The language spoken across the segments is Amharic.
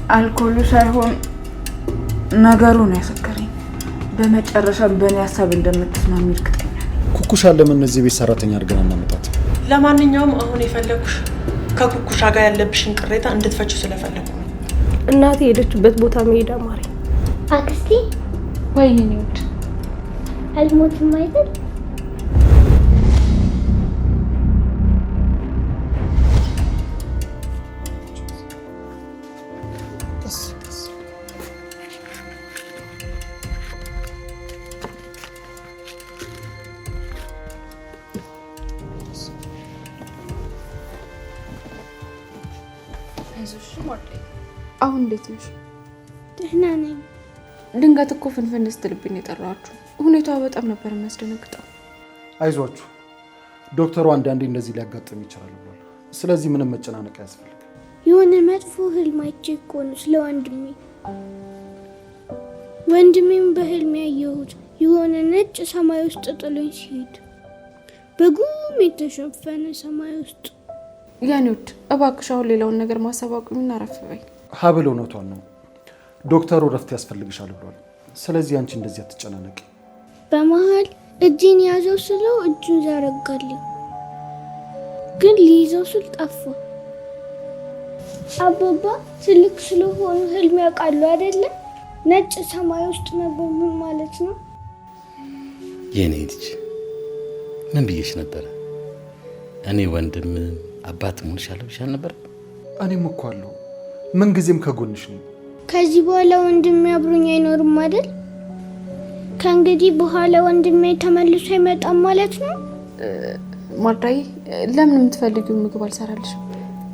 አልኮሉ ሳይሆን ነገሩ ነው ያሰከረኝ። በመጨረሻ በእኔ ሀሳብ እንደምትስማሚ እርግጠኛ ነኝ። ኩኩሻ ለምን እዚህ ቤት ሰራተኛ አድርገን እናመጣት? ለማንኛውም አሁን የፈለኩሽ ከኩኩሻ ጋር ያለብሽን ቅሬታ እንድትፈቺው ስለፈለኩ ነው። እናቴ ሄደችበት ቦታ መሄድ አማረኝ። አክስቴ ወይኔ ውድ አልሞትም አይደል? አሁን እንዴት ነሽ? ደህና ነኝ። ድንገት እኮ ፍንፍን ስትልብኝ የጠራችሁ ሁኔታዋ በጣም ነበር የሚያስደነግጠው። አይዟችሁ ዶክተሩ አንዳንዴ እንደዚህ ሊያጋጥም ይችላል ብሏል። ስለዚህ ምንም መጨናነቅ አያስፈልግም። የሆነ መጥፎ ህልም አይቼ እኮ ነው ስለ ወንድሜም በህልም ያየሁት የሆነ ነጭ ሰማይ ውስጥ ጥሎኝ ሲሄድ በጉም የተሸፈነ ሰማይ ውስጥ። ያኔ ውድ እባክሽ አሁን ሌላውን ነገር ማሰብ አቁሚና አረፍ በይ። ሀብል እውነቷን ነው። ዶክተሩ እረፍት ያስፈልግሻል ብሏል። ስለዚህ አንቺ እንደዚህ አትጨናነቂ። በመሃል እጄን ያዘው ስለው እጁን ዘረጋልኝ፣ ግን ሊይዘው ስል ጠፋ። አባባ ትልቅ ስለሆኑ ህልም ያውቃሉ አይደለ? ነጭ ሰማይ ውስጥ ነበር ምን ማለት ነው? የኔ ልጅ ምን ብዬሽ ነበረ? እኔ ወንድም አባት ሆንሻለሁ ብዬሽ ነበር። እኔም እኮ አለሁ፣ ምን ጊዜም ከጎንሽ ነኝ። ከዚህ በኋላ ወንድሜ አብሮኝ አይኖርም አይደል? ከእንግዲህ በኋላ ወንድሜ ተመልሶ አይመጣም ማለት ነው? ማርዳይ ለምን የምትፈልጊው ምግብ አልሰራልሽ?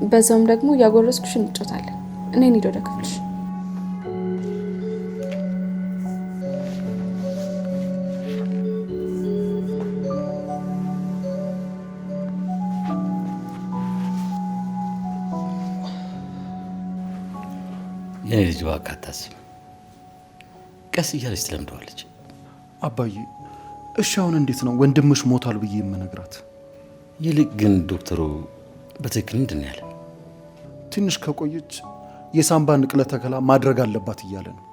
በዛውም ደግሞ ያጎረስኩሽ እንጫወታለን። እኔ እንሂድ ወደ ክፍልሽ። የኔ ልጅ እባክህ አታስብ፣ ቀስ እያለች ትለምደዋለች። አባዬ እሺ አሁን እንዴት ነው ወንድምሽ ሞቷል ብዬ የምነግራት? ይልቅ ግን ዶክተሩ በትክክል ምንድን ነው ያለ? ትንሽ ከቆየች የሳምባ ንቅለ ተከላ ማድረግ አለባት እያለ ነው።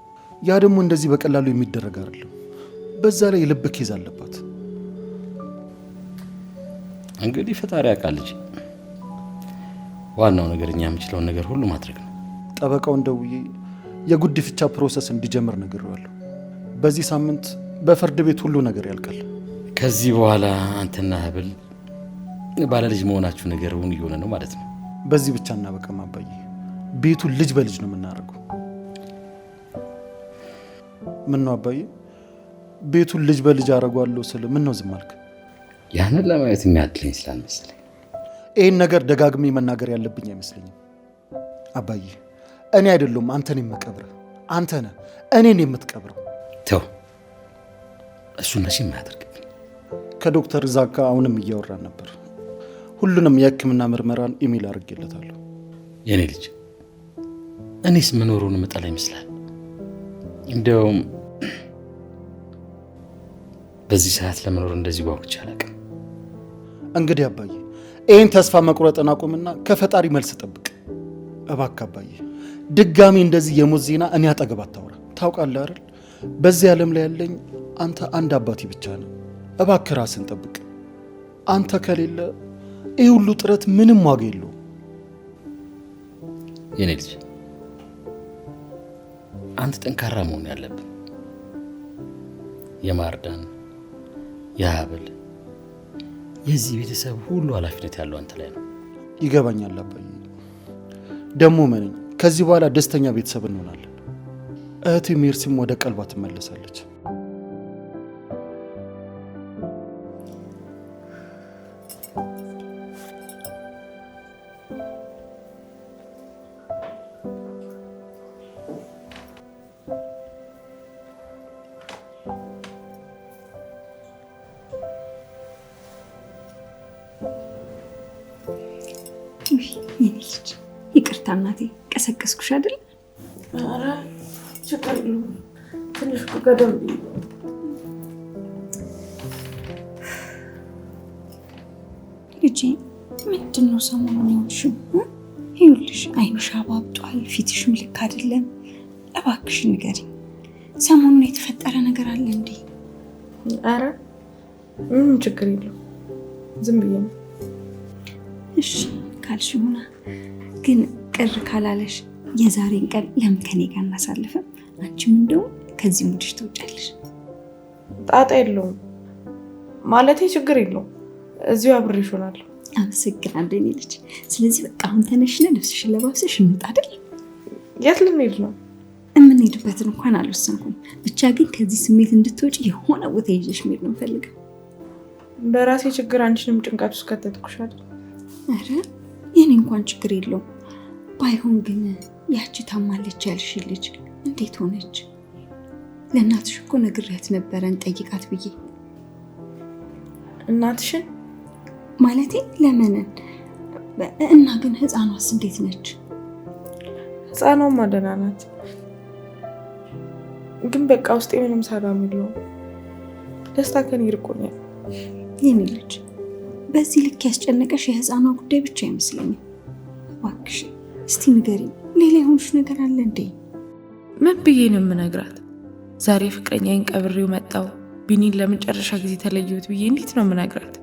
ያ ደግሞ እንደዚህ በቀላሉ የሚደረግ አይደለም። በዛ ላይ የልብ ኬዝ አለባት። እንግዲህ ፈጣሪ ያውቃል ልጅ። ዋናው ነገር እኛ የምችለውን ነገር ሁሉ ማድረግ ነው። ጠበቃውን ደውዬ የጉዲፈቻ ፕሮሰስ እንዲጀምር ነግሬዋለሁ። በዚህ ሳምንት በፍርድ ቤት ሁሉ ነገር ያልቃል። ከዚህ በኋላ አንተና ሀብል ባለልጅ መሆናችሁ ነገር እውን እየሆነ ነው ማለት ነው። በዚህ ብቻ እናበቃም አባዬ፣ ቤቱን ልጅ በልጅ ነው የምናደርገው። ምን ነው አባዬ፣ ቤቱን ልጅ በልጅ አደርገዋለሁ ስል ምን ነው ዝም አልክ? ያንን ለማየት የሚያድለኝ ስላልመሰለኝ ይህን ነገር ደጋግሜ መናገር ያለብኝ አይመስለኝም አባዬ። እኔ አይደለም አንተን የምቀብረው፣ አንተ ነህ እኔን የምትቀብረው። ተው፣ እሱ መቼም አያደርግብኝ። ከዶክተር ዛካ አሁንም እያወራን ነበር። ሁሉንም የሕክምና ምርመራን ኢሜል አድርጌለታለሁ። የኔ ልጅ እኔስ መኖሩን መጣላ ይመስላል። እንደውም በዚህ ሰዓት ለመኖር እንደዚህ ጓጉቼ አላውቅም። እንግዲህ አባዬ ይህን ተስፋ መቁረጥን አቁምና ከፈጣሪ መልስ ጠብቅ እባክህ አባዬ። ድጋሚ እንደዚህ የሞት ዜና እኔ አጠገብ አታውራ። ታውቃለህ አይደል በዚህ ዓለም ላይ ያለኝ አንተ አንድ አባቴ ብቻ ነው። እባክህ ራስን ጠብቅ። አንተ ከሌለ ይህ ሁሉ ጥረት ምንም ዋጋ የለውም። የኔ ልጅ አንተ ጠንካራ መሆን ያለብን። የማርዳን የሀብል የዚህ ቤተሰብ ሁሉ ኃላፊነት ያለው አንተ ላይ ነው። ይገባኛል አባዬ። ደግሞ መነኝ ከዚህ በኋላ ደስተኛ ቤተሰብ እንሆናለን። እህቴ ሜርሲም ወደ ቀልቧ ትመለሳለች። ይቅርታ እናቴ፣ ቀሰቀስኩሽ አይደል? ኧረ ችግር የለውም። ትንሽ ገደም ልጄ፣ ምንድን ነው ሰሞኑን የሆንሽው? ይኸውልሽ አይንሽ አባብጧል፣ ፊትሽም ልክ አይደለም። እባክሽ ንገሪኝ፣ ሰሞኑን የተፈጠረ ነገር አለ እንዴ? አረ ምንም ችግር የለው፣ ዝም ብዬ ነው። እሺ ካልሽ ሆና፣ ግን ቅር ካላለሽ የዛሬን ቀን ለምን ከኔ ጋር እናሳልፍም? አንቺም እንደው ከዚህ ሙድሽ ትወጫለሽ። ጣጣ የለውም ማለቴ ችግር የለውም፣ እዚሁ አብሬሽ እሆናለሁ። አመሰግናለሁ የኔ ልጅ። ስለዚህ በቃ አሁን ተነሽና ልብስሽን ለባብሰሽ እንውጣ አይደል? የት ልንሄድ ነው? የምንሄድበትን እንኳን አልወሰንኩም፣ ብቻ ግን ከዚህ ስሜት እንድትወጪ የሆነ ቦታ ይዤሽ መሄድ ነው የምፈልገው። በራሴ ችግር አንቺንም ጭንቀት ውስጥ ከተትኩሻል። አረ የኔ እንኳን ችግር የለውም። ባይሆን ግን ያቺ ታማለች ያልሽ ልጅ እንዴት ሆነች? ለእናትሽ እኮ ነግሬያት ነበረ እንጠይቃት ብዬ። እናትሽን ማለቴ ለምንን እና ግን ህፃኗስ እንዴት ነች? ህፃኗማ ደህና ናት፣ ግን በቃ ውስጤ ምንም ሰላም የለውም። ደስታ ከኔ ይርቆኛል። የኔ ልጅ በዚህ ልክ ያስጨነቀሽ የህፃኗ ጉዳይ ብቻ አይመስለኝም። እባክሽ እስቲ ንገሪኝ፣ ሌላ የሆንሽ ነገር አለ እንዴ? ምን ብዬ ነው የምነግራት? ዛሬ ፍቅረኛዬን ቀብሬው መጣው፣ ቢኒን ለመጨረሻ ጊዜ ተለየሁት ብዬ እንዴት ነው የምነግራት?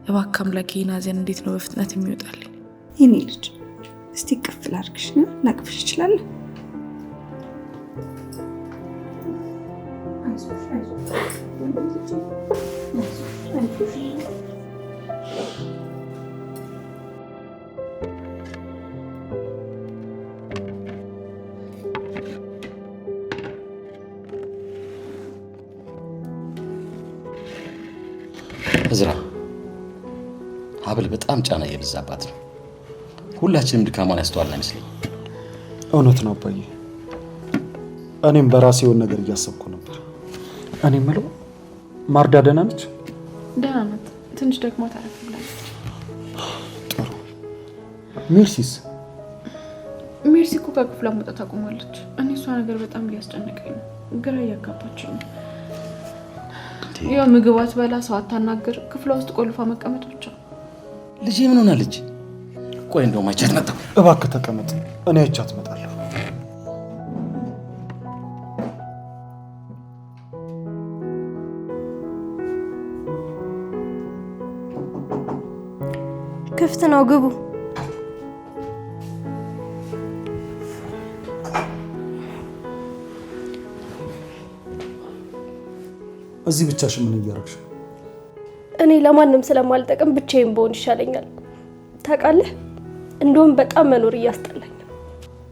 እባክህ አምላኬ ናዘን እንዴት ነው በፍጥነት የሚወጣልኝ? የኔ ልጅ እስቲ ቅፍ ላድርግሽ ነው? ላቅፍሽ እችላለሁ? እዝራ ሀብል በጣም ጫና እየበዛባት ነው። ሁላችንም ድካሟን ያስተዋልን አይመስለኝም። እውነት ነው አባዬ፣ እኔም በራሴ የሆነ ነገር እያሰብኩ ነበር። እኔ የምለው ማርዳ ደህና ነች? ደህና ናት፣ ትንሽ ደግሞ ታረፍ ብላለች። ጥሩ። ሜርሲስ? ሜርሲ እኮ ከክፍሏ መውጣት አቁማለች። እኔ እሷ ነገር በጣም እያስጨነቀኝ ነው፣ ግራ እያጋባችኝ ነው። ያው ምግብ አትበላ፣ ሰው አታናግር፣ ክፍሏ ውስጥ ቆልፋ መቀመጥ ብቻ። ልጄ ምን ሆናለች? ቆይ እንደውም አይቻት መጣሁ። እባክህ ተቀመጥ፣ እኔ አይቻት እመጣለሁ። ክፍት ነው፣ ግቡ። እዚህ ብቻሽ ምን እያደረግሽ? እኔ ለማንም ስለማልጠቅም ብቻዬን ብሆን ይሻለኛል። ታውቃለህ፣ እንደውም በጣም መኖር እያስጠላኝ ነው።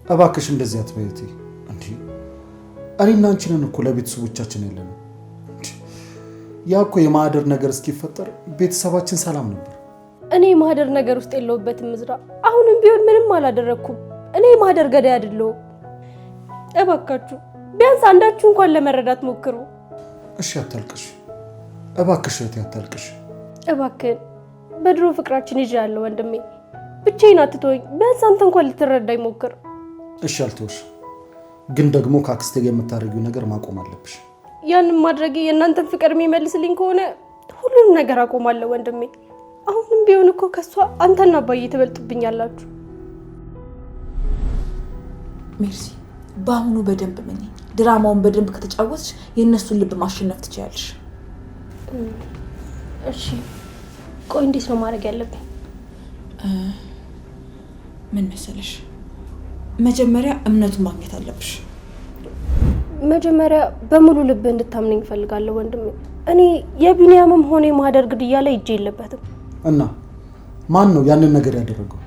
እባክሽ እንደዚህ አትበይቴ። እንዴ እኔና አንቺ ነን እኮ ለቤተሰቦቻችን ያለነው። ያ እኮ የማህደር ነገር እስኪፈጠር ቤተሰባችን ሰላም ነበር። እኔ የማህደር ነገር ውስጥ የለሁበትም እዝራ። አሁንም ቢሆን ምንም አላደረኩም። እኔ የማህደር ገዳይ አይደለሁም። እባካችሁ ቢያንስ አንዳችሁ እንኳን ለመረዳት ሞክሩ። እሺ አታልቅሽ እባክሽ እህቴ፣ አታልቅሽ እባክህን። በድሮ ፍቅራችን ይዣለሁ ወንድሜ፣ ብቻዬን አትተወኝ። ቢያንስ አንተ እንኳን ልትረዳኝ ሞክር። እሺ አልተውሽ፣ ግን ደግሞ ከአክስቴ ጋር የምታደርጊው ነገር ማቆም አለብሽ። ያንን ማድረጌ የእናንተን ፍቅር የሚመልስልኝ ከሆነ ሁሉንም ነገር አቆማለሁ ወንድሜ። አሁንም ቢሆን እኮ ከሷ አንተና አባዬ ትበልጡብኛላችሁ። ሜርሲ፣ በአሁኑ በደንብ ምን ድራማውን በደንብ ከተጫወትሽ የእነሱን ልብ ማሸነፍ ትችያለሽ። እሺ ቆይ እንዴት ነው ማድረግ ያለብኝ? ምን መሰለሽ፣ መጀመሪያ እምነቱን ማግኘት አለብሽ። መጀመሪያ በሙሉ ልብ እንድታምነኝ እፈልጋለሁ ወንድሜ። እኔ የቢኒያምም ሆነ የማህደር ግድያ ላይ እጄ የለበትም። እና ማን ነው ያንን ነገር ያደረገው?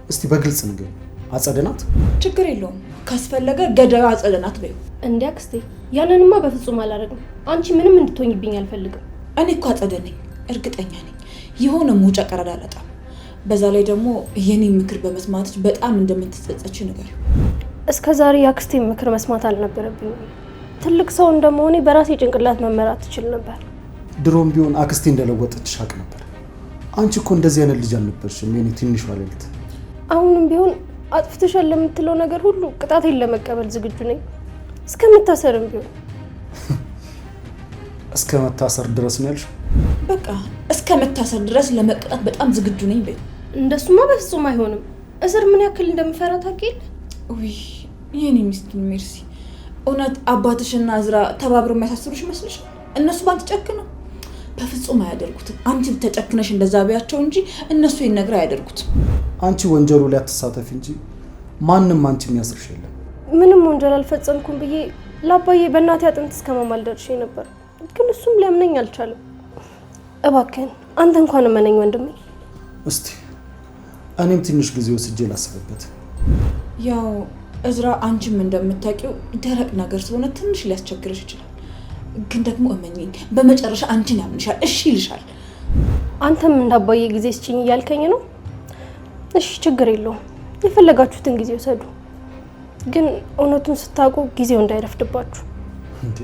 እስቲ በግልጽ ንገሪኝ። አጸደ ናት? ችግር የለውም፣ ካስፈለገ ገዳዩ አጸደ ናት በይው። እንዴ አክስቴ፣ ያንንማ በፍጹም አላደርግም። አንቺ ምንም እንድትሆኝብኝ አልፈልግም። እኔ እኮ አጸደ ነኝ፣ እርግጠኛ ነኝ። የሆነ ሙጫ ቀረዳ አላጣም። በዛ ላይ ደግሞ የኔ ምክር በመስማትሽ በጣም እንደምትጸጸች ንገሪው። እስከ ዛሬ የአክስቴን ምክር መስማት አልነበረብኝም። ትልቅ ሰው እንደመሆኔ በራሴ ጭንቅላት መመራት ትችል ነበር። ድሮም ቢሆን አክስቴ እንደለወጠችሽ አውቅ ነበር። አንቺ እኮ እንደዚህ አይነት ልጅ አልነበርሽም የኔ ትንሿ ልዕልት። አሁንም ቢሆን አጥፍተሻል ለምትለው ነገር ሁሉ ቅጣቴን ለመቀበል ዝግጁ ነኝ፣ እስከምታሰርም ቢሆን። እስከ መታሰር ድረስ ነው ያልሽው? በቃ እስከ መታሰር ድረስ ለመቀጣት በጣም ዝግጁ ነኝ በይው። እንደሱማ በፍጹም አይሆንም። እስር ምን ያክል እንደምፈራ ታውቂል? ውይ የኔ ምስኪን ሜርሲ፣ እውነት አባትሽና እዝራ ተባብረው የሚያሳስሩሽ ይመስልሽ? እነሱ ባንተ ጨክነው በፍጹም አያደርጉትም። አንቺ ተጨክነሽ እንደዛ ቢያቸው እንጂ እነሱ ይሄን ነገር አያደርጉትም። አንቺ ወንጀሉ ላይ አትሳተፊ እንጂ ማንም አንቺ የሚያስርሽ የለም። ምንም ወንጀል አልፈጸምኩም ብዬ ለአባዬ በእናቴ አጥንት እስከ መማል ደርሼ ነበር፣ ግን እሱም ሊያምነኝ አልቻለም። እባክህን አንተ እንኳን እመነኝ ወንድሜ። እስቲ እኔም ትንሽ ጊዜ ወስጄ ላስብበት። ያው እዝራ አንቺም እንደምታውቂው ደረቅ ነገር ስለሆነ ትንሽ ሊያስቸግርሽ ይችላል፣ ግን ደግሞ እመኚኝ በመጨረሻ አንቺን ያምንሻል፣ እሺ ይልሻል። አንተም እንዳባዬ ጊዜ ስጭኝ እያልከኝ ነው? እሺ ችግር የለውም፣ የፈለጋችሁትን ጊዜ ውሰዱ፣ ግን እውነቱን ስታውቁ ጊዜው እንዳይረፍድባችሁ። እንዴ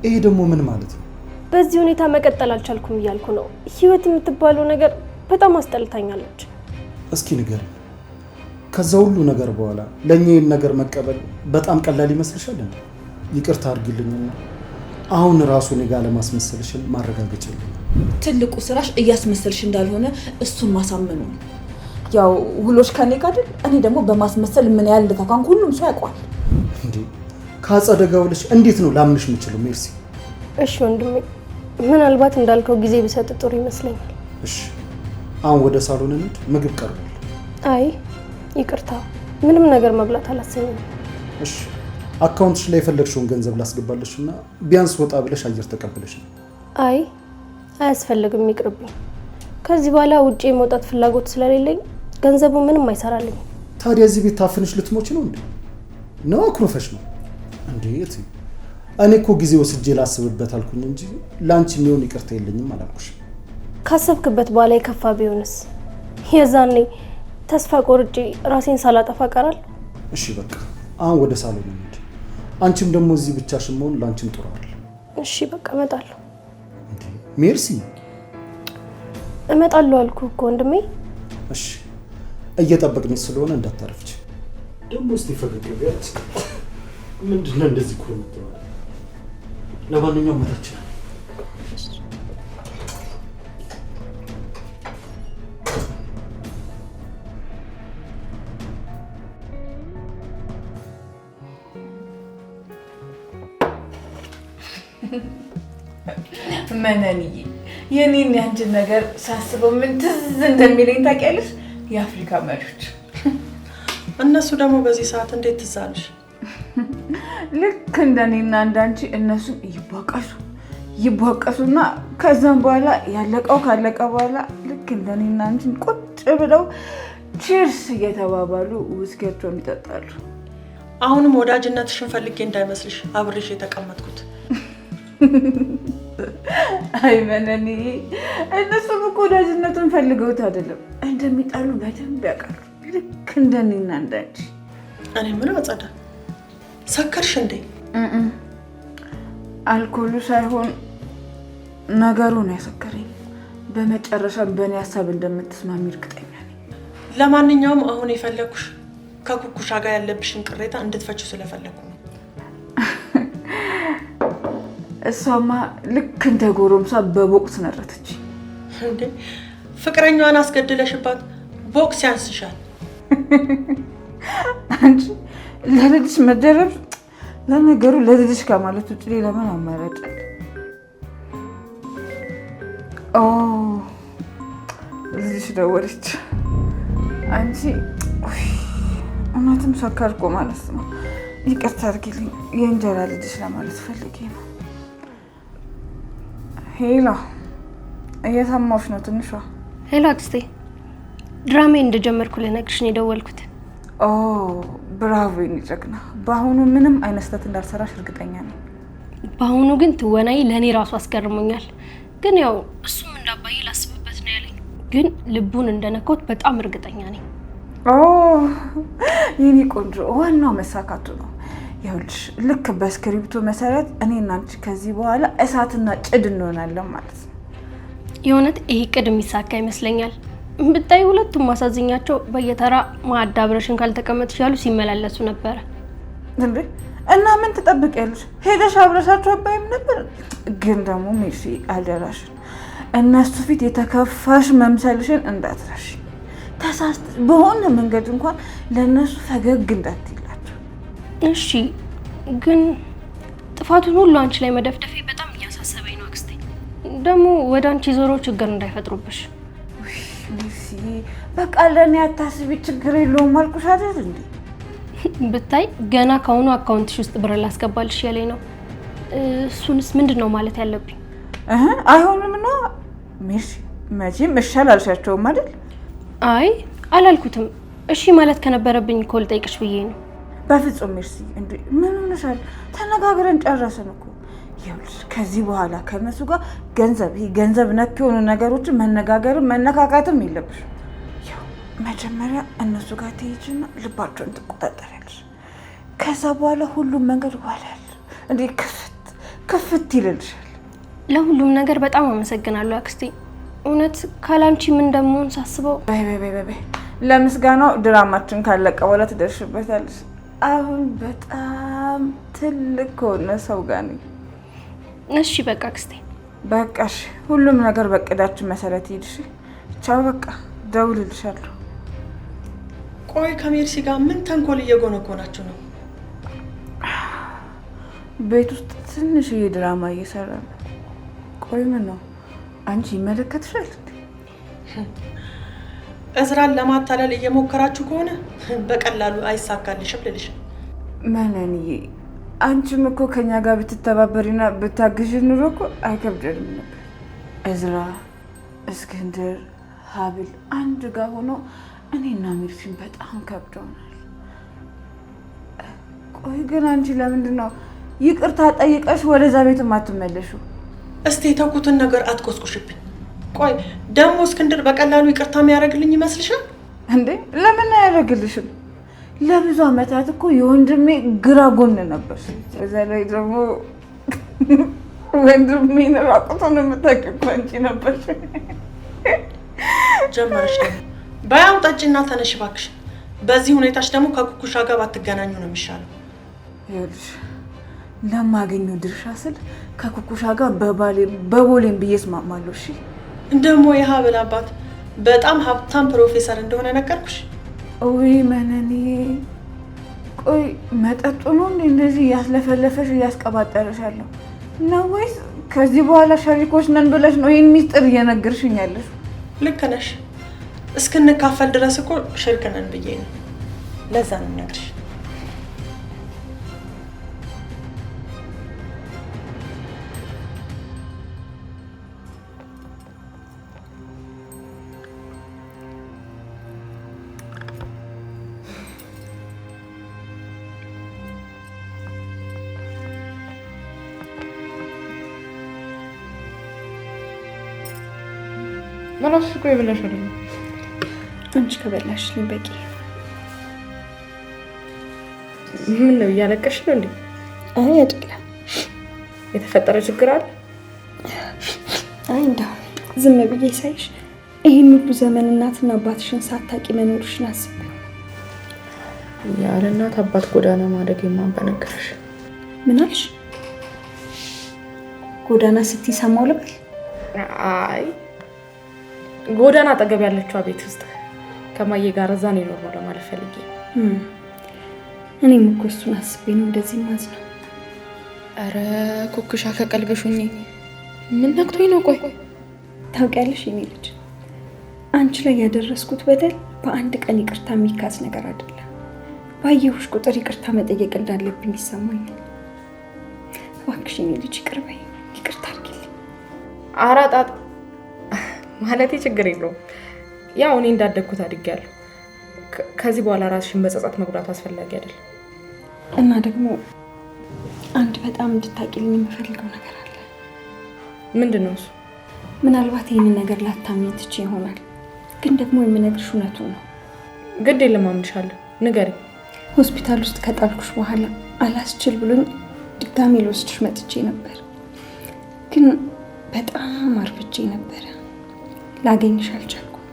ይሄ ደግሞ ምን ማለት ነው? በዚህ ሁኔታ መቀጠል አልቻልኩም እያልኩ ነው። ህይወት የምትባለው ነገር በጣም አስጠልታኛለች። እስኪ ንገሪኝ፣ ከዛ ሁሉ ነገር በኋላ ለእኛ ይህን ነገር መቀበል በጣም ቀላል ይመስልሻል? እንዴ ይቅርታ አድርጊልኝና አሁን ራሱ እኔ ጋር ለማስመሰልሽን ማረጋገጫልኝ። ትልቁ ስራሽ እያስመሰልሽ እንዳልሆነ እሱን ማሳመኑ ነው። ያው ውሎሽ ከኔ ጋር አይደል? እኔ ደግሞ በማስመሰል ምን ያህል እንደታካንኩ ሁሉም ሰው ያውቃል። እንዴ ከአጸደ ጋር ውለሽ እንዴት ነው ላምንሽ የምችለው? ሜርሲ እሺ ወንድሜ፣ ምናልባት እንዳልከው ጊዜ ቢሰጥ ጥሩ ይመስለኛል። እሺ አሁን ወደ ሳሎን እንሂድ፣ ምግብ ቀርቧል። አይ ይቅርታ፣ ምንም ነገር መብላት አላሰኘም። እሺ አካውንትሽ ላይ የፈለግሽውን ገንዘብ ላስገባለሽ እና ቢያንስ ወጣ ብለሽ አየር ተቀብለሽ ነው። አይ አያስፈልግም፣ ይቅርብኝ። ከዚህ በኋላ ውጪ የመውጣት ፍላጎት ስለሌለኝ ገንዘቡ ምንም አይሰራልኝ። ታዲያ እዚህ ቤት ታፍንሽ ልትሞች ነው እንዴ? ነው አኩርፈሽ ነው እንዴት? እኔ እኮ ጊዜ ወስጄ ላስብበት አልኩኝ እንጂ ላንቺ የሚሆን ይቅርታ የለኝም አላልኩሽ? ካሰብክበት በኋላ የከፋ ቢሆንስ? የዛኔ ተስፋ ቆርጬ ራሴን ሳላጠፋ ቀራል። እሺ በቃ አሁን ወደ ሳሎን እንሂድ። አንቺም ደግሞ እዚህ ብቻሽን መሆን ላንቺም ጥሩ አይደል? እሺ በቃ እመጣለሁ። እንዴ ሜርሲ፣ እመጣለሁ አልኩህ እኮ ወንድሜ። እሺ እየጠበቅኝ ስለሆነ እንዳታረፍች። ደግሞ እስቲ ፈገግ ቢያት ምንድነው እንደዚህ እኮ ነው። ለማንኛውም መታችን መነንዬ፣ የኔን ያንቺን ነገር ሳስበው ምን ትዝ እንደሚለኝ ታውቂያለሽ? የአፍሪካ መሪዎች። እነሱ ደግሞ በዚህ ሰዓት እንዴት ትዝ አለሽ? ልክ እንደኔና እንዳንቺ እነሱም ይቧቀሱና ከዛም በኋላ ያለቀው ካለቀ በኋላ ልክ እንደኔና አንቺን ቁጭ ብለው ቺርስ እየተባባሉ ውስኪያቸውን ይጠጣሉ። አሁንም ወዳጅነትሽን ፈልጌ እንዳይመስልሽ አብሬሽ የተቀመጥኩት። አይ መነኒ፣ እነሱም እኮ ወዳጅነቱን ፈልገውት አይደለም፣ እንደሚጣሉ በደንብ ያውቃሉ። ልክ እንደኔና እንዳንቺ። እኔ ምን አጸዳ፣ ሰከርሽ እንዴ? አልኮሉ ሳይሆን ነገሩ ነው ያሰከረኝ። በመጨረሻም በእኔ ሀሳብ እንደምትስማሚ እርግጠኛ ነኝ። ለማንኛውም አሁን የፈለኩሽ ከኩኩሻ ጋር ያለብሽን ቅሬታ እንድትፈቺው ስለፈለኩ ነው። እሷማ ልክ እንደ ጎረምሳ በቦክስ ነረተች። እንዴ ፍቅረኛዋን አስገድለሽባት ቦክስ ያንስሻል? አንቺ ለልጅሽ መደረብ፣ ለነገሩ ለልጅሽ ከማለት ውጭ ሌላ ምን አማራጭ? ኦ ልጅሽ ደወለች። አንቺ እውነትም ሰከርኩ ማለት ነው። ይቅርታ አድርጊልኝ፣ የእንጀራ ልጅሽ ለማለት ፈልጌ ነው። ሄሎ፣ እየሰማሁሽ ነው ትንሿ። ሄሎ አክስቴ፣ ድራሜ እንደጀመርኩ ልነግርሽ ነው የደወልኩት። ኦ ብራቮ የኔ ጀግና። በአሁኑ ምንም አይነት ስህተት እንዳልሰራሽ እርግጠኛ ነኝ። በአሁኑ ግን ትወናይ ለእኔ ራሱ አስገርሞኛል። ግን ያው እሱም እንዳባዬ ላስብበት ነው ያለኝ። ግን ልቡን እንደነካሁት በጣም እርግጠኛ ነኝ። ኦ የኔ ቆንጆ፣ ዋናው መሳካቱ ነው። ይኸውልሽ ልክ በስክሪፕቱ መሰረት እኔና አንቺ ከዚህ በኋላ እሳትና ጭድ እንሆናለን ማለት ነው። የእውነት ይሄ ቅድ የሚሳካ ይመስለኛል። ብታይ ሁለቱም ማሳዝኛቸው በየተራ ማዕድ አብረሽን ካልተቀመጥሽ ያሉ ሲመላለሱ ነበረ። እንዴ እና ምን ትጠብቂያለሽ? ሄደሽ አብረሻቸው አባይም ነበር። ግን ደግሞ ሜርሲ አልደራሽን፣ እነሱ ፊት የተከፋሽ መምሰልሽን እንዳትረሽ። ተሳስተ በሆነ መንገድ እንኳን ለእነሱ ፈገግ እንዳትይላቸው። እሺ፣ ግን ጥፋቱን ሁሉ አንቺ ላይ መደፍደፌ በጣም እያሳሰበኝ ነው አክስቴ። ደግሞ ወደ አንቺ ዞሮ ችግር እንዳይፈጥሩብሽ። ሜርሲ በቃ ለእኔ አታስቢ፣ ችግር የለውም አልኩሽ አይደል እንዴ? ብታይ ገና ከሆኑ አካውንትሽ ውስጥ ብር ላስገባልሽ ያለኝ ነው። እሱንስ ምንድን ነው ማለት ያለብኝ? አይሆንም ነው ሜርሲ፣ መቼም እሺ አላልሻቸውም አይደል? አይ አላልኩትም። እሺ ማለት ከነበረብኝ እኮ ልጠይቅሽ ብዬ ነው። በፍጹም ሜርሲ፣ እንዴ ምን ሆነሻል? ተነጋግረን ጨረስን እኮ። ይኸውልሽ ከዚህ በኋላ ከነሱ ጋር ገንዘብ ነክ የሆኑ ነገሮችን መነጋገርም መነካካትም የለብሽም። ያው መጀመሪያ እነሱ ጋር ትሄጂና ልባቸውን ትቆጣጠሪያለሽ። ከዛ በኋላ ሁሉም መንገድ ዋላል እንዴ ክፍት ይልልሻል። ለሁሉም ነገር በጣም አመሰግናለሁ አክስቴ። እውነት ካላንቺ ምን እንደምሆን ሳስበው። በይ ለምስጋናው ድራማችን ካለቀ በኋላ ትደርሽበታለሽ። አሁን በጣም ትልቅ ከሆነ ሰው ጋር ነኝ። እሺ በቃ አክስቴ። በቃሽ፣ ሁሉም ነገር በቅዳችን መሰረት ይሄድሽ። ቻው፣ በቃ ደውልልሻለሁ። ቆይ ከሜርሲ ጋር ምን ተንኮል እየጎነጎናችሁ ነው? ቤት ውስጥ ትንሽዬ ድራማ እየሰራ ነው። ቆይ ምን ነው አንቺ ይመለከትሻል? እዝራን ለማታለል እየሞከራችሁ ከሆነ በቀላሉ አይሳካልሽም ልልሽ። መነንዬ አንቺም እኮ ከኛ ጋር ብትተባበሪና ብታግዥ ኑሮ እኮ አይከብደንም ነበር። እዝራ፣ እስክንድር፣ ሀብል አንድ ጋር ሆኖ እኔና ሜርሲን በጣም ከብደውናል። ቆይ ግን አንቺ ለምንድን ነው ይቅርታ ጠይቀሽ ወደዛ ቤት ማትመለሹ? እስቲ የተውኩትን ነገር አትቆስቁሽብኝ። ቆይ ደግሞ እስክንድር በቀላሉ ይቅርታ የሚያደርግልኝ ይመስልሻል እንዴ? ለምን አያደርግልሽም? ለብዙ አመታት እኮ የወንድሜ ግራ ጎን ነበር። በዛ ላይ ደግሞ ወንድሜን ራቁቱን የምታውቂው አንቺ ነበርሽ። ጀመረሽ ደግሞ። በያው ጠጪና ተነሽ እባክሽ። በዚህ ሁኔታሽ ደግሞ ከኩኩሻ ጋር ባትገናኙ ነው የሚሻለው። ይኸውልሽ ለማገኘው ድርሻ ስል ከኩኩሻ ጋር በቦሌም ብዬ እስማማለሁ። እሺ ደግሞ የሀብል አባት በጣም ሀብታም ፕሮፌሰር እንደሆነ ነገርኩሽ። ወይ መነኔ፣ ቆይ መጠጡ ነው እንደዚህ እያስለፈለፈሽ እያስቀባጠረሻለሁ ነው ወይስ ከዚህ በኋላ ሸሪኮች ነን ብለሽ ነው ይህን ሚስጥር እየነገርሽኝ ያለሽ? ልክ ነሽ። እስክንካፈል ድረስ እኮ ሽርክ ነን ብዬ ነው። ለዛ ነው የምነግርሽ። መላስ እኮ የበላሽ አይደለም። አንቺ ከበላሽልኝ በቂ። ምን ነው እያለቀሽ ነው እንዴ? አይ አይደለም። የተፈጠረ ችግር አለ? አይ እንደው ዝም ብዬ ሳይሽ ይሄን ሁሉ ዘመን እናትና አባትሽን ሳታቂ መኖርሽን አስቤ ያለ እናት አባት ጎዳና ማደግ የማን በነገረሽ? ምን አልሽ? ጎዳና ስትይ ሰማው ልበል? አይ ጎዳና አጠገብ ያለችው ቤት ውስጥ ከማዬ ጋር እዛ ነው የኖርነው ለማለት ፈልጌ። እኔም እኮ እሱን አስቤ ነው እንደዚህ ማዝነው። አረ ኩኩሻ ከቀልብሽ ሁኚ። ምን ነክቶኝ ነው? ቆይ ታውቂያለሽ የኔ ልጅ፣ አንቺ ላይ ያደረስኩት በደል በአንድ ቀን ይቅርታ የሚካስ ነገር አይደለም። ባየሁሽ ቁጥር ይቅርታ መጠየቅ እንዳለብኝ ይሰማኛል። እባክሽ የኔ ልጅ ይቅር በይ፣ ይቅርታ አድርጊልኝ። አራጣጥ ማለቴ ችግር የለውም። ያው እኔ እንዳደግኩት አድጌያለሁ። ከዚህ በኋላ ራስሽን በጸጸት መጉዳት አስፈላጊ አይደለም። እና ደግሞ አንድ በጣም እንድታቂልኝ የምፈልገው ነገር አለ። ምንድን ነው እሱ? ምናልባት ይህንን ነገር ላታምኚ ትችይ ይሆናል፣ ግን ደግሞ የምነግርሽ እውነቱን ነው። ግድ የለም አምንሻለሁ፣ ንገሪኝ። ሆስፒታል ውስጥ ከጣልኩሽ በኋላ አላስችል ብሎኝ ድጋሜ ልወስድሽ መጥቼ ነበር፣ ግን በጣም አርፍጄ ነበረ። ላገኝሽ አልቻልኩም።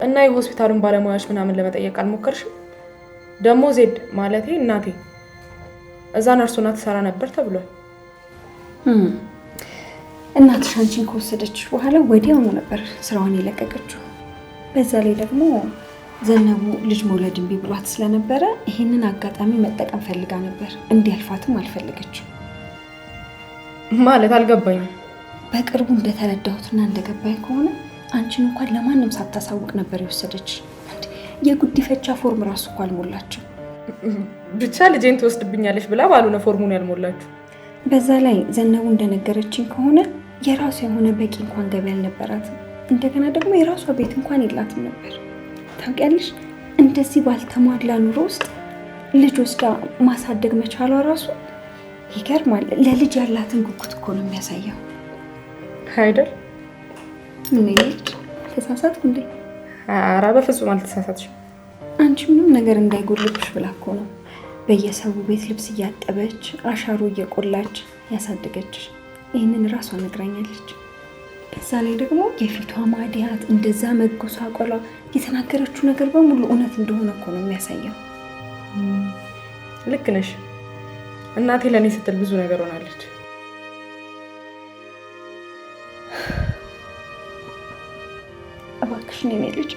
እና የሆስፒታሉን ባለሙያዎች ምናምን ለመጠየቅ አልሞከርሽም? ደግሞ ዜድ ማለቴ እናቴ እዛ ነርሱና ትሰራ ነበር ተብሏል። እናትሽ አንቺን ከወሰደችሽ በኋላ ወዲያውኑ ነበር ስራዋን የለቀቀችው። በዛ ላይ ደግሞ ዘነቡ ልጅ መውለድ እምቢ ብሏት ስለነበረ ይሄንን አጋጣሚ መጠቀም ፈልጋ ነበር። እንዲያልፋትም አልፈለገችም። ማለት አልገባኝም። በቅርቡ እንደተረዳሁትና እንደገባኝ ከሆነ አንቺን እንኳን ለማንም ሳታሳውቅ ነበር የወሰደች። የጉዲፈቻ ፎርም ራሱ እኮ አልሞላችም። ብቻ ልጄን ትወስድብኛለች ብላ ባልሆነ ፎርሙን ያልሞላችሁ። በዛ ላይ ዘነቡ እንደነገረችኝ ከሆነ የራሷ የሆነ በቂ እንኳን ገቢ አልነበራትም። እንደገና ደግሞ የራሷ ቤት እንኳን የላትም ነበር። ታውቂያለሽ፣ እንደዚህ ባልተሟላ ኑሮ ውስጥ ልጅ ወስዳ ማሳደግ መቻሏ ራሱ ይገርማል። ለልጅ ያላትን ጉጉት እኮ ነው የሚያሳየው አይደል? ምን ልጅ ተሳሳትኩ እንዴ? ኧረ በፍጹም አልተሳሳትሽም። አንቺ ምንም ነገር እንዳይጎልብሽ ብላ እኮ ነው በየሰው ቤት ልብስ እያጠበች አሻሮ እየቆላች ያሳደገች። ይህንን ራሷ ነግራኛለች። በዛ ላይ ደግሞ የፊቷ ማዲያት እንደዛ መጎሳቆሏ የተናገረችው ነገር በሙሉ እውነት እንደሆነ እኮ ነው የሚያሳየው። ልክ ነሽ። እናቴ ለእኔ ስትል ብዙ ነገር ሆናለች። እባክሽን የኔ ልጅ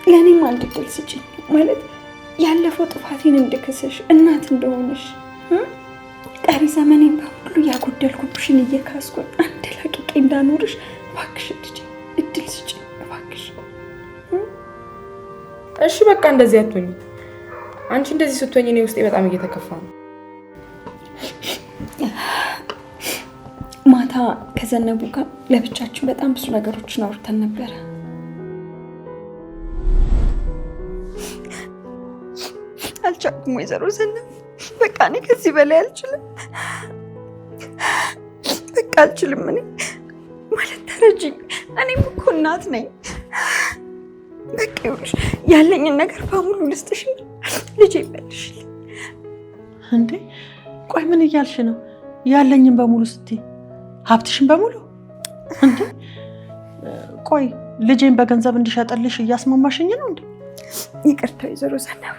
ለእኔም አንድ ዕድል ስጪኝ። ማለት ያለፈው ጥፋቴን እንድክስሽ እናት እንደሆነሽ ቀሪ ዘመኔን በሙሉ ያጎደልኩብሽን እየካስኩኝ አንድ ላቂቄ እንዳኖርሽ እባክሽ ልጅ እድል ስጪኝ እባክሽ። እሺ በቃ እንደዚህ አትሆኝ። አንቺ እንደዚህ ስትሆኝ እኔ ውስጤ በጣም እየተከፋ ነው። ማታ ከዘነቡ ጋር ለብቻችን በጣም ብዙ ነገሮችን አውርተን ነበረ። አልቻልኩም ወይዘሮ ዘነቡ፣ በቃ እኔ ከዚህ በላይ አልችልም። በቃ አልችልም። እኔ ማለት ተረጅኝ። እኔም እኮ እናት ነኝ። በቃ ይኸውልሽ ያለኝን ነገር በሙሉ ልስጥሽ፣ ልጄ ይመልሽልኝ። እንዴ ቆይ ምን እያልሽ ነው? ያለኝን በሙሉ ስትይ ሀብትሽን በሙሉ? እንዴ ቆይ ልጄን በገንዘብ እንዲሸጥልሽ እያስማማሽኝ ነው እንዴ? ይቅርታ ወይዘሮ ዘነቡ፣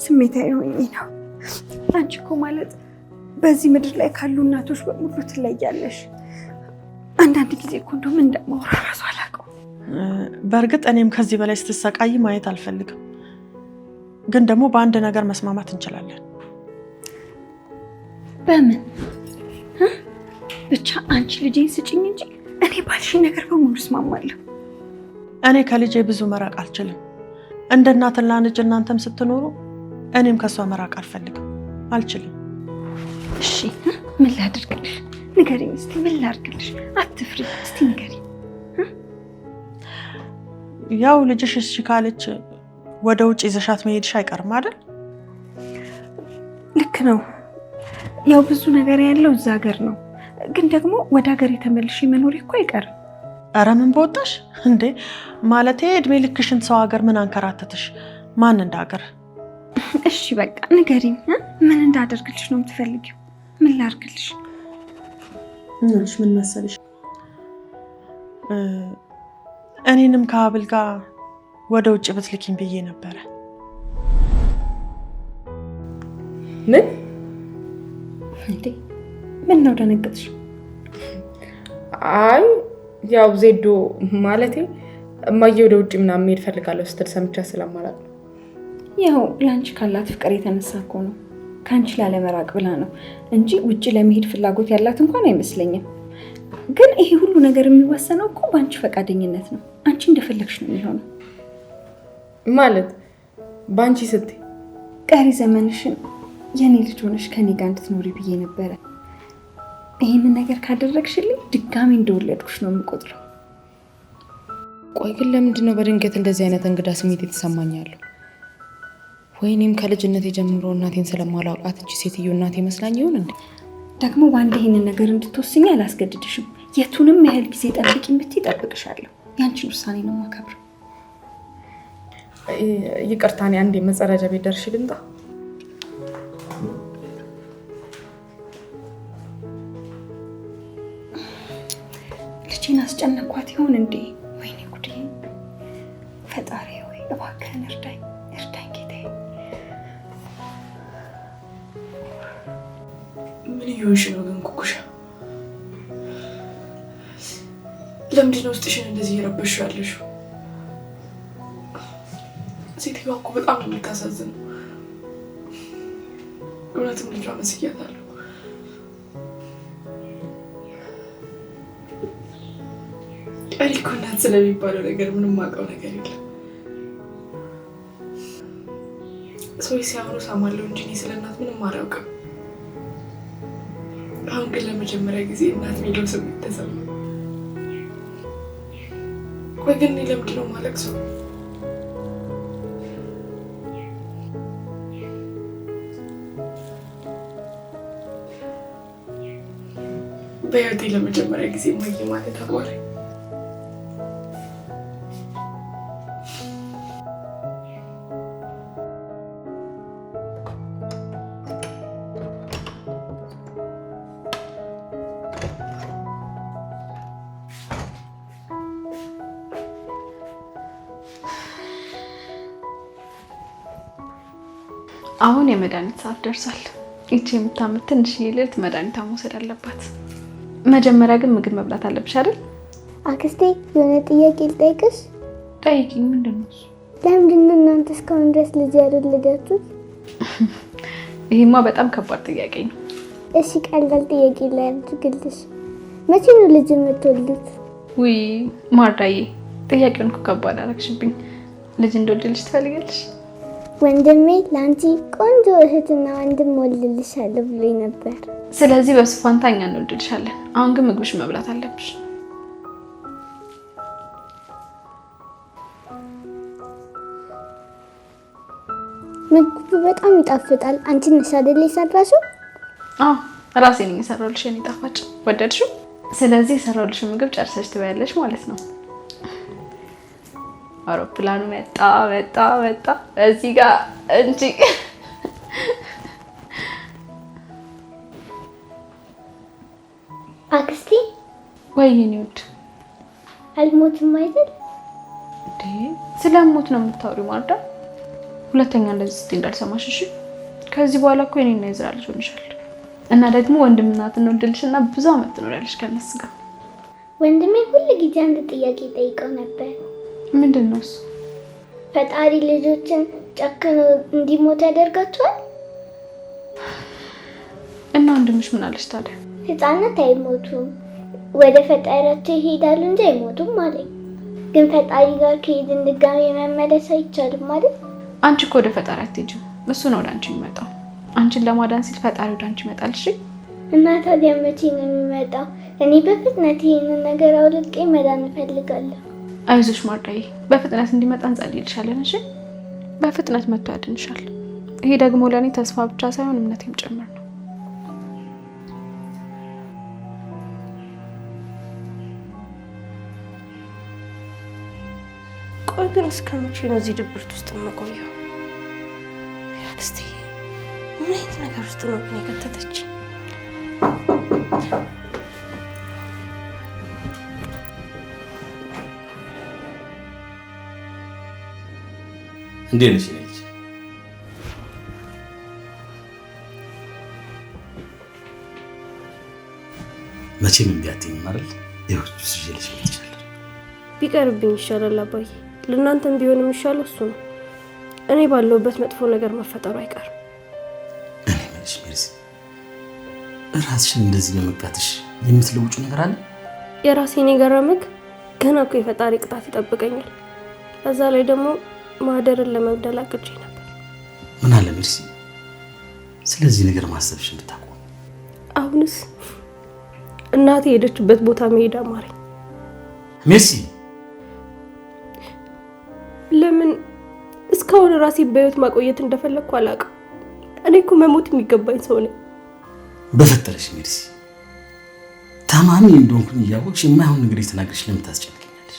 ስሜታዊ ሆኜ ነው። አንቺ እኮ ማለት በዚህ ምድር ላይ ካሉ እናቶች በሙሉ ትለያለሽ። አንዳንድ ጊዜ እኮ እንደውም እንደማወራ እራሱ አላውቀውም። በእርግጥ እኔም ከዚህ በላይ ስትሰቃይ ማየት አልፈልግም። ግን ደግሞ በአንድ ነገር መስማማት እንችላለን። በምን? ብቻ አንቺ ልጄን ስጭኝ እንጂ እኔ ባልሽኝ ነገር በሙሉ እስማማለሁ። እኔ ከልጄ ብዙ መራቅ አልችልም። እንደ እናትና ልጅ እናንተም ስትኖሩ እኔም ከሷ መራቅ አልፈልግም፣ አልችልም። እሺ ምን ላድርግልሽ? ንገሪኝ እስቲ፣ ምን ላድርግልሽ? አትፍሪ፣ እስቲ ንገሪኝ። ያው ልጅሽ እሺ ካለች ወደ ውጭ ይዘሻት መሄድሽ አይቀርም አይደል? ልክ ነው። ያው ብዙ ነገር ያለው እዛ ሀገር ነው። ግን ደግሞ ወደ ሀገር የተመልሽ መኖር እኮ አይቀርም። ኧረ ምን በወጣሽ እንዴ! ማለቴ እድሜ ልክሽን ሰው ሀገር ምን አንከራተትሽ? ማን እንደ ሀገር? እሺ በቃ ንገሪኝ፣ ምን እንዳደርግልሽ ነው የምትፈልጊው? ምን ላድርግልሽ? ምንሽ ምን መሰልሽ፣ እኔንም ከሀብል ጋር ወደ ውጭ ብትልኪኝ ብዬ ነበረ። ምን እንዴ? ምን ነው ደነገጥሽ? አይ ያው ዜዶ ማለቴ እማዬ ወደ ውጭ ምናምን መሄድ ፈልጋለሁ ስትል ሰምቻ ስለማላውቅ ነው። ያው ለአንቺ ካላት ፍቅር የተነሳ እኮ ነው፣ ከአንቺ ላለመራቅ ብላ ነው እንጂ ውጭ ለመሄድ ፍላጎት ያላት እንኳን አይመስለኝም። ግን ይሄ ሁሉ ነገር የሚወሰነው እኮ በአንቺ ፈቃደኝነት ነው። አንቺ እንደፈለግሽ ነው የሚሆነው። ማለት በአንቺ ስትይ ቀሪ ዘመንሽን የኔ ልጅ ሆነሽ ከኔ ጋር እንድትኖሪ ብዬ ነበረ። ይህንን ነገር ካደረግሽልኝ ድጋሚ እንደወለድኩሽ ነው የምቆጥረው። ቆይ ግን ለምንድን ነው በድንገት እንደዚህ አይነት እንግዳ ስሜት የተሰማኛለሁ? ወይኔም ከልጅነት የጀምሮ እናቴን ስለማላውቃት እቺ ሴትዮ እናቴ መስላኝ ይሆን እንዴ? ደግሞ በአንድ ይህንን ነገር እንድትወስኝ አላስገድድሽም። የቱንም ያህል ጊዜ ጠብቂኝ ብትይ እጠብቅሻለሁ። ያንቺን ውሳኔ ነው የማከብረው። ይቅርታ፣ እኔ አንዴ መጸዳጃ ቤት ደርሼ ልምጣ። ልጄን አስጨነኳት ይሆን እንዴ? ወይኔ ጉዴ! ፈጣሪ ወይ እባክህን እርዳኝ፣ እርዳኝ ጌታዬ። ምን እየሆንሽ ነው ግን ኩኩሻ? ለምንድን ነው ውስጥሽን እንደዚህ እየረበሽው ያለሽው? ሴትዮዋ እኮ በጣም ነው የምታሳዝነው። እውነትም ልጇ መስያታለሁ። እኔ እኮ እናት ስለሚባለው ነገር ምንም አውቀው ነገር የለም። ሰዎች ሲያምሩ ሰማለሁ እንጂ እኔ ስለ እናት ምንም አላውቅም። አሁን ግን ለመጀመሪያ ጊዜ እናት የሚለው ስም ተሰማ። ቆይ ግን እኔ ለምንድን ነው የማለቅሰው? በህይወቴ ለመጀመሪያ ጊዜ እማዬ ማለት አባረኝ። አሁን የመድኃኒት ሰዓት ደርሷል። ይቺ የምታምር ትንሽዬ ልዕልት መድኃኒቷ መውሰድ አለባት። መጀመሪያ ግን ምግብ መብላት አለብሽ አይደል? አክስቴ የሆነ ጥያቄ ልጠይቅሽ? ጠይቂኝ። ምንድን ነው እሱ? ለምንድን ነው እናንተ እስካሁን ድረስ ልጅ ያልወለዳችሁት? ይሄማ በጣም ከባድ ጥያቄ ነው። እሺ ቀላል ጥያቄ ላይ አድርግልሽ። መቼ ነው ልጅ የምትወልዱት? ውይ ማርዳዬ፣ ጥያቄውን እኮ ከባድ አደረግሽብኝ። ልጅ እንደወልድልሽ ትፈልጊያለሽ? ወንድሜ ለአንቺ ቆንጆ እህትና ወንድም ወልድልሻለሁ ብሎኝ ነበር። ስለዚህ በሱ ፋንታ እኛ እንወልድልሻለን። አሁን ግን ምግብሽ መብላት አለብሽ። ምግቡ በጣም ይጣፍጣል። አንቺ ነሽ አይደል የሰራሽው? አዎ ራሴ ነኝ የሰራሁልሽ። የኔ ጣፋጭ ወደድሽው? ስለዚህ የሰራሁልሽ ምግብ ጨርሰሽ ትበያለሽ ማለት ነው። አውሮፕላኑ መጣ መጣ መጣ እዚህ ጋር እንጂ አክስቴ ወይኔ ውድ አልሞትም አይደል? እንዴ ስለሞት ነው የምታወሪው ማርዳ? ሁለተኛ እንደዚህ ስትይ እንዳልሰማሽ እሺ? ከዚህ በኋላ እኮ የኔና የዝራ ልጅ ሆንሻል እና ደግሞ ወንድምና እናት እንወልድልሽና ብዙ አመት ትኖሪያለሽ ከነሱ ጋር። ወንድሜ ሁሉ ጊዜ አንድ ጥያቄ ጠይቀው ነበር። ምንድን ነው እሱ? ፈጣሪ ልጆችን ጨክኖ እንዲሞት ያደርጋቸዋል? እና ወንድምሽ ምን አለሽ ታዲያ? ህፃናት አይሞቱም፣ ወደ ፈጣሪያቸው ይሄዳሉ እንጂ አይሞቱም አለኝ። ግን ፈጣሪ ጋር ከሄድን ድጋሜ መመለስ አይቻልም ማለት? አንቺ እኮ ወደ ፈጣሪ አትሄጂም፣ እሱ ነው ወደ አንቺ የሚመጣው። አንቺን ለማዳን ሲል ፈጣሪ ወደ አንቺ ይመጣል። እሺ እና ታዲያ መቼ ነው የሚመጣው? እኔ በፍጥነት ይሄንን ነገር አውልቄ መዳን እፈልጋለሁ። አይዞሽ ማርዳዬ፣ በፍጥነት እንዲመጣ እንጸልይልሻለን። እሺ በፍጥነት መጥቶ ያድንሻል። ይሄ ደግሞ ለእኔ ተስፋ ብቻ ሳይሆን እምነቴም ጭምር ነው። ቆይ ግን እስከ መቼ ነው እዚህ ድብርት ውስጥ የምቆየው? አክስቴ ምን አይነት ነገር ውስጥ ነው ግን የከተተች? እንዴት ነሽ ልጅ? መቼም እምቢ አትይኝም አይደል? ይኸውልሽ ልጅ ልትችል ቢቀርብኝ ይሻላል አባዬ። ለእናንተም ቢሆን የሚሻለው እሱ ነው። እኔ ባለሁበት መጥፎ ነገር መፈጠሩ አይቀርም። እኔ የምልሽ ሜርሲ፣ ራስሽን እንደዚህ በመቅጣትሽ የምትለውጩ ነገር አለ? የራሴን የገረመክ ገና እኮ የፈጣሪ ቅጣት ይጠብቀኛል። እዛ ላይ ደግሞ ማህደርን ለመግደል አቅጄ ነበር። ምን አለ ሜርሲ፣ ስለዚህ ነገር ማሰብሽን ብታቆም። አሁንስ እናቴ የሄደችበት ቦታ መሄድ አማረኝ። ሜርሲ፣ ለምን እስካሁን ራሴ በህይወት ማቆየት እንደፈለግኩ አላውቅም። እኔ እኮ መሞት የሚገባኝ ሰው ነኝ። በፈጠረሽ ሜርሲ፣ ታማሚ እንደሆንኩኝ እያወቅሽ የማይሆን ነገር የተናገርሽ ለምን ታስጨንቀኛለሽ?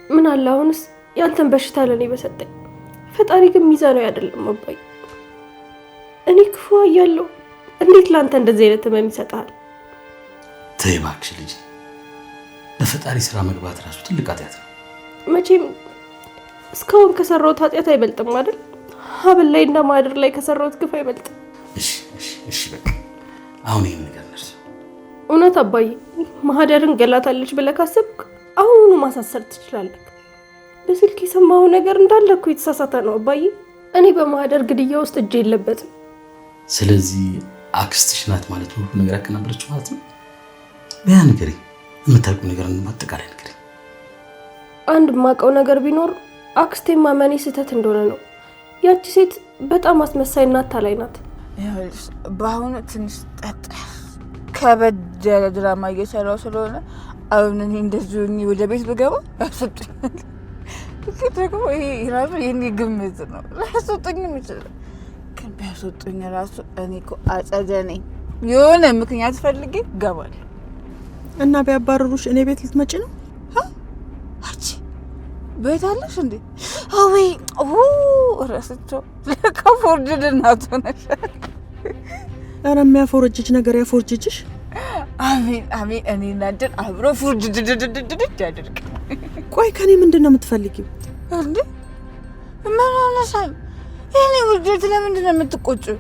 ምን አለ አሁንስ ያንተን በሽታ ለኔ በሰጠኝ። ፈጣሪ ግን ሚዛናዊ አይደለም አባዬ። እኔ ክፉ እያለሁ እንዴት ላንተ እንደዚህ አይነት ህመም ይሰጣል? ተይ እባክሽ ልጅ፣ በፈጣሪ ስራ መግባት ራሱ ትልቅ ኃጢአት ነው። መቼም እስካሁን ከሰራሁት ኃጢአት አይበልጥም አይደል? ሀብል ላይ እና ማህደር ላይ ከሰራሁት ግፍ አይበልጥም። እሺ እሺ እሺ፣ በቃ አሁን ይሄን ነገር ነርስ። እውነት አባዬ፣ ማህደርን ገላታለች ብለህ ካሰብክ አሁኑኑ ማሳሰር ትችላለህ። በስልክ የሰማው ነገር እንዳለ እኮ የተሳሳተ ነው አባዬ። እኔ በማህደር ግድያ ውስጥ እጅ የለበትም። ስለዚህ አክስትሽ ናት ማለት ነው ሁሉ ነገር ያቀናበረችው ማለት ነው? ያ ነገር የምታውቂው ነገር አጠቃላይ ነገር አንድ የማውቀው ነገር ቢኖር አክስቴን ማመኔ ስህተት እንደሆነ ነው። ያቺ ሴት በጣም አስመሳይና አታላይ ናት። በአሁኑ ትንሽ ጠጣ ከበድ ያለ ድራማ እየሰራው ስለሆነ አሁን እኔ እንደዚህ ወደ ቤት ብገባ ያስወጡኛል። ደግሞ ይሄ ራሱ የኔ ግምት ነው። ላያስወጡኝም ይችላል፣ ግን ቢያስወጡኝ ራሱ እኔ እኮ አጸደ ነኝ። የሆነ ምክንያት ፈልጌ እገባለሁ። እና ቢያባረሩሽ እኔ ቤት ልትመጪ ነው? አንቺ ቤት አለሽ እንዴ? አዊ ረስቸው ለካ ፎርጅድ እናት ሆነሽ። ኧረ የሚያፎርጅጅ ነገር ያፎርጅጅሽ። አሜን አሜን። እኔ እናንተን አብሮ ፎርጅድ ያድርግ። ቆይ ከኔ ምንድን ነው የምትፈልጊው እንዴ? ምን ሆነሻል? የኔ ውዴት ለምንድን ነው የምትቆጪው?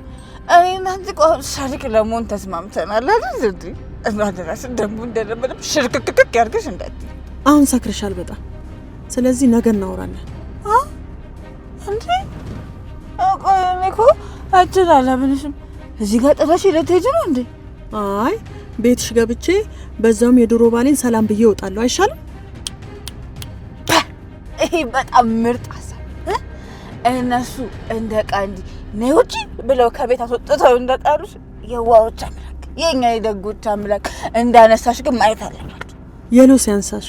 እኔ እናንተ ሻሪክ ለመሆን ተስማምተናል አይደል እንዴ? እናደራስ ደግሞ እንደለመደም ሽርክክክ ያርገሽ እንዳትይ። አሁን ሰክርሻል በጣም። ስለዚህ ነገ እናወራለን። እንዴ ቆይ እኔ እኮ አልችልም። እዚህ ጋር ጥለሽ ልትሄጂ ነው እንዴ? አይ ቤትሽ ገብቼ በዛውም የድሮ ባሌን ሰላም ብዬ እወጣለሁ። አይሻልም? ይሄ በጣም ምርጥ ሀሳብ። እነሱ እንደ ቃንዲ ነይ ውጪ ብለው ከቤት አስወጥተው እንደጣሉሽ የዋዎች አምላክ፣ የኛ የደጎች አምላክ እንዳነሳሽ ግን ማየት አለባችሁ። የሎ ሲያንሳሽ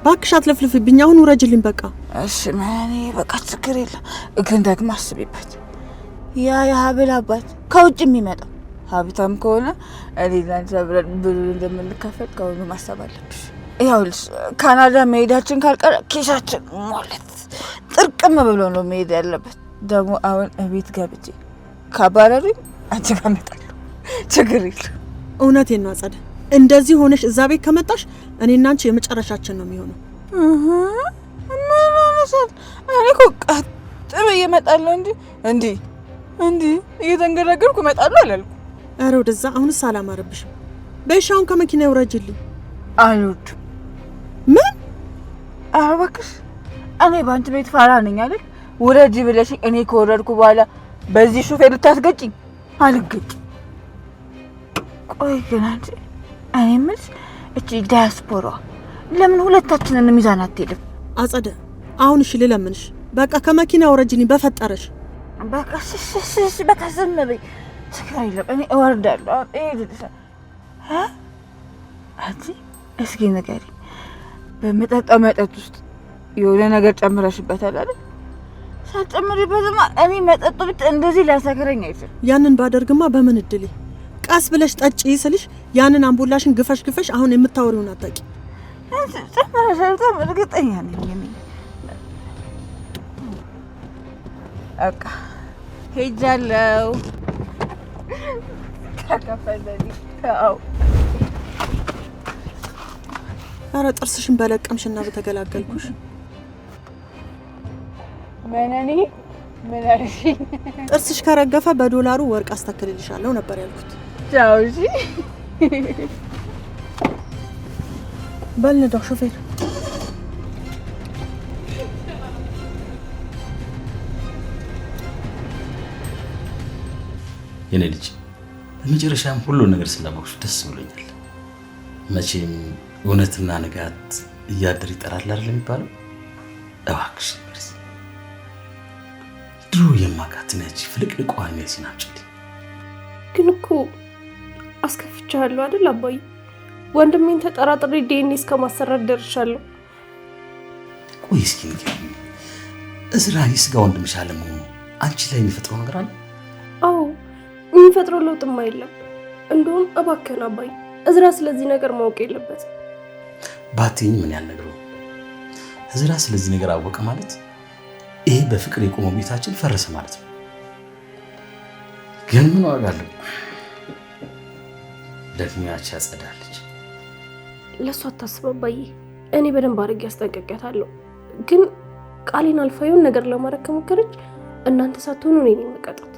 ባክሽ አትለፍልፍብኝ። አሁን ውረጅልኝ በቃ። እሺ ማኔ በቃ ችግር የለም፣ ግን ደግሞ አስቢበት። ያ የሀብል አባት ከውጭ የሚመጣው ሀብታም ከሆነ እኔና ብለን ብሉ እንደምንከፈል ከሆኑ ማሰብ አለብሽ። ይኸውልሽ ካናዳ መሄዳችን ካልቀረ ኪሳችን ሞለት ጥርቅም ብሎ ነው መሄድ ያለበት። ደግሞ አሁን እቤት ገብቼ ካባረሩኝ አንቺ ጋር እመጣለሁ፣ ችግር የለም። እውነቴን ነው አጸደ፣ እንደዚህ ሆነሽ እዛ ቤት ከመጣሽ እኔና አንቺ የመጨረሻችን ነው የሚሆነው። ምን ሆነሻል? እኔ እኮ ቀጥ ብዬ እመጣለሁ እንጂ እየተንገዳገድኩ እመጣለሁ አላልኩም። ኧረ ወደዛ። አሁንስ አላማረብሽም። በይሽ አሁን ከመኪና ይውረጅልኝ። አልወድም። ምን? ኧረ እባክሽ እኔ በአንቺ ቤት ፋራ ነኝ አይደል? ውረጂ ብለሽ እኔ ከወረድኩ በኋላ በዚህ ሹፌር ልታስገጭኝ? አልገጭም። ቆይ ግን አንቺ እኔ የምልሽ እቺ ዳያስፖራ ለምን ሁለታችንን ሚዛን አትሄድም? አጸደ አሁን እሺ ልለምንሽ፣ በቃ ከመኪና ውረጅልኝ በፈጠረሽ። በቃ እሺ በቃ ዝም በይ፣ ችግር የለም። እኔ እወርዳለሁ። አንቺ እስኪ ንገሪኝ፣ በምጠጣው መጠጥ ውስጥ የሆነ ነገር ጨምረሽበታል አይደል? ሳትጨምሪበትማ እኔ መጠጡ ብቻ እንደዚህ ሊያሰክረኝ አይችልም። ያንን ባደርግማ በምን እድሌ። ቀስ ብለሽ ጠጪ ስልሽ ያንን አምቡላሽን ግፈሽ አሁን የምታወሪውን አታውቂ። ጨምረሻል፣ እርግጠኛ ነኝ። በቃ ሄጃለሁ። ከከፈለኝ አው ኧረ ጥርስሽን በለቀምሽና በተገላገልኩሽ። ምን አልሽ? ጥርስሽ ከረገፈ በዶላሩ ወርቅ አስተክልልሻለሁ ነበር ያልኩት። ቻው። እሺ በል ነዳው ሾፌር። የኔ ልጅ በመጨረሻም ሁሉ ነገር ስላወቅሽ ደስ ብሎኛል። መቼም እውነትና ንጋት እያደር ይጠራል አይደል የሚባለው? እባክሽ ድሮ የማውቃትን ያቺ ፍልቅልቋን ሜርሲን አምጪልኝ። ግን እኮ አስከፍቻለሁ አይደል አባዬ? ወንድሜን ተጠራጥሬ ዲኤንኤ እስከማሰራት ደርሻለሁ። ቆይ እስኪ ንገሪኝ፣ እዝራ የስጋ ወንድምሽ አለመሆኑ አንቺ ላይ የሚፈጥረው ነገር አለ? አዎ የሚፈጥረው ለውጥማ የለም። እንደውም እባክህን አባዬ እዝራ ስለዚህ ነገር ማወቅ የለበትም። ባትይኝ ምን ያልነግረው? እዝራ ስለዚህ ነገር አወቀ ማለት ይሄ በፍቅር የቆመው ቤታችን ፈረሰ ማለት ነው። ግን ምን ዋጋ አለው? ደግሞ ያቺ ያጸዳለች። ለእሷ አታስብ አባዬ፣ እኔ በደንብ አድርጌ አስጠንቅቄያታለሁ። ግን ቃሌን አልፋ የሆነ ነገር ለማድረግ ከሞከረች እናንተ ሳትሆኑ እኔ ነኝ የምቀጣት።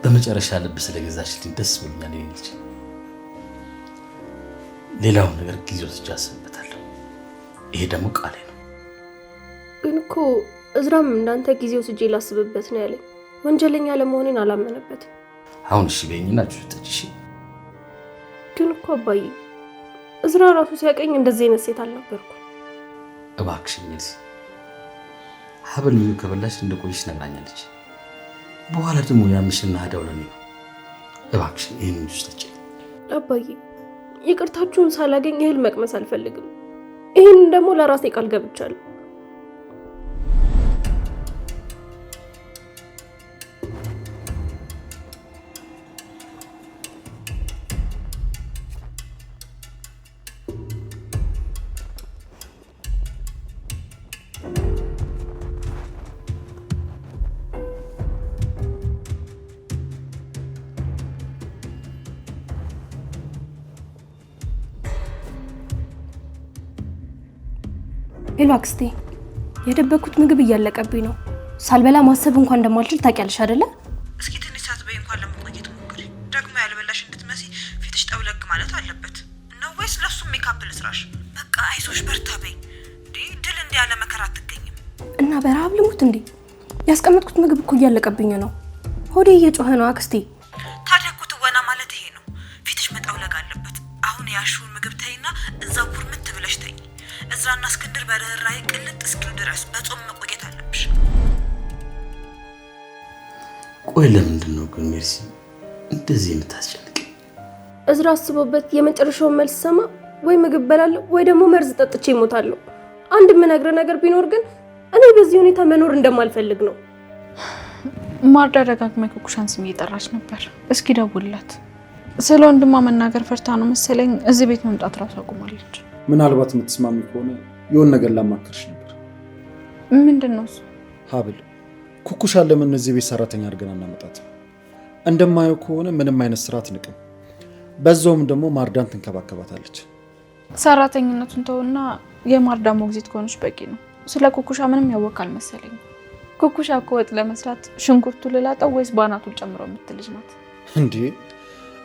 በመጨረሻ ልብ ስለገዛችልኝ ደስ ብሎኛል የኔ ልጅ። ሌላውን ነገር ጊዜ ወስጄ አስብበታለሁ። ይሄ ደግሞ ቃሌ ነው። ግን እኮ እዝራም እንዳንተ ጊዜ ወስጄ ላስብበት ነው ያለኝ። ወንጀለኛ ለመሆኔን አላመነበትም። አሁን እሺ በይኝና ጁስ ጠጪ። እሺ ግን እኮ አባዬ እዝራ ራሱ ሲያቀኝ እንደዚህ አይነት ሴት አልነበርኩም። እባክሽ ሜርሲ፣ ሀብል ምግብ ከበላሽ እንደቆይሽ ነግራኛለች። በኋላ ደግሞ ያምሽና ሄዳው ለኔ ነው። እባክሽ ይሄን ጁስ ጠጪ። አባዬ ይቅርታችሁን ሳላገኝ እህል መቅመስ አልፈልግም። ይሄን ደግሞ ለራሴ ቃል ገብቻለሁ። ሄሎ አክስቴ፣ የደበኩት ምግብ እያለቀብኝ ነው። ሳልበላ ማሰብ እንኳን እንደማልችል ታውቂያለሽ አይደለ? እስኪ ትንሽ ሳትበይ እንኳን ለመቆየት ሞክሪ። ደግሞ ያልበላሽ እንድትመሲ ፊትሽ ጠውለግ ማለት አለበት ነው ወይስ ለሱም ሜካፕ ልስራሽ? በቃ አይዞሽ በርታ በይ። ድል እንዲህ ያለ መከራ አትገኝም። እና በረሀብ ልሙት እንዴ? ያስቀመጥኩት ምግብ እኮ እያለቀብኝ ነው። ሆዴ እየጮኸ ነው አክስቴ። ታዲያ እኮ ትወና ማለት ይሄ ነው። ፊትሽ መጠውለግ አለበት። አሁን ያሽውን ምግብ ተይና እዛው ኩርምት ብለሽ ተኝ። እዝራና እስክንድር በርህራሄ ቅልጥ እስኪሉ ድረስ በጾም መቆየት አለብሽ። ቆይ ለምንድን ነው ግን ሜርሲ እንደዚህ የምታስጨንቅ? እዝራ አስቦበት የመጨረሻውን መልስ ሰማ ወይ ምግብ በላለሁ ወይ ደግሞ መርዝ ጠጥቼ እሞታለሁ። አንድ የምነግርህ ነገር ቢኖር ግን እኔ በዚህ ሁኔታ መኖር እንደማልፈልግ ነው። ማርዳ ደጋግማ ኩኩሻን ስም እየጠራች ነበር። እስኪ ደውልላት። ስለ ወንድሟ መናገር ፈርታ ነው መሰለኝ እዚህ ቤት መምጣት ራሱ አቁማለች። ምናልባት የምትስማሚ ከሆነ የሆነ ነገር ላማክርሽ ነበር። ምንድነው እሱ? ሀብል ኩኩሻን ለምን እዚህ ቤት ሰራተኛ አድርገን አናመጣት? እንደማየው ከሆነ ምንም አይነት ስራ አትንቅም። በዛውም ደግሞ ማርዳን ትንከባከባታለች። ሰራተኝነቱን ተውና የማርዳ ሞግዚት ከሆነች በቂ ነው። ስለ ኩኩሻ ምንም ያወቃል መሰለኝ። ኩኩሻ እኮ ወጥ ለመስራት ሽንኩርቱ ልላጠው ወይስ ባናቱ ጨምሮ የምትል ልጅ ናት እንዴ?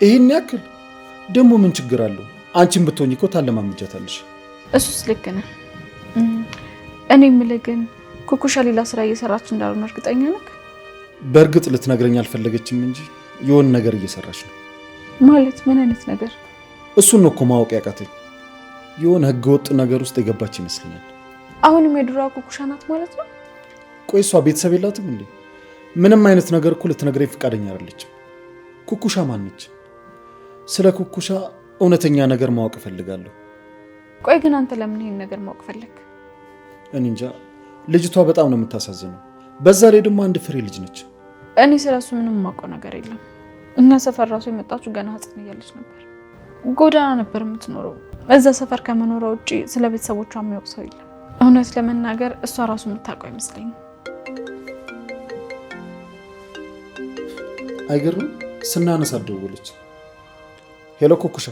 ይሄን ያክል ደግሞ ምን ችግር አለው? አንቺን ብትሆኚ እኮ ታለማምጃታለሽ። እሱስ ልክ ነህ። እኔ የምልህ ግን ኩኩሻ ሌላ ስራ እየሰራች እንዳልሆነ እርግጠኛ ነህ? በእርግጥ ልትነግረኝ አልፈለገችም እንጂ የሆነ ነገር እየሰራች ነው። ማለት ምን አይነት ነገር? እሱን ነው እኮ ማወቅ ያቃተኝ። የሆነ ህገወጥ ነገር ውስጥ የገባች ይመስለኛል። አሁንም የድሮዋ ኩኩሻ ናት ማለት ነው? ቆይ እሷ ቤተሰብ የላትም እንዴ? ምንም አይነት ነገር እኮ ልትነግረኝ ፈቃደኛ አይደለችም። ኩኩሻ ማን ነች? ስለ ኩኩሻ እውነተኛ ነገር ማወቅ እፈልጋለሁ። ቆይ ግን አንተ ለምን ይሄን ነገር ማወቅ ፈለግ? እኔ እንጃ። ልጅቷ በጣም ነው የምታሳዝነው። በዛ ላይ ደግሞ አንድ ፍሬ ልጅ ነች። እኔ ስለሱ ምንም የማውቀው ነገር የለም። እኛ ሰፈር ራሱ የመጣችው ገና ህፃን እያለች ነበር። ጎዳና ነበር የምትኖረው። እዛ ሰፈር ከመኖሯ ውጪ ስለ ቤተሰቦቿ የሚያውቅ ሰው የለም። እውነት ለመናገር እሷ ራሱ የምታውቀው አይመስለኝም። አይገርም? ስናነሳ ደወለች። ሄሎ ኩኩሻ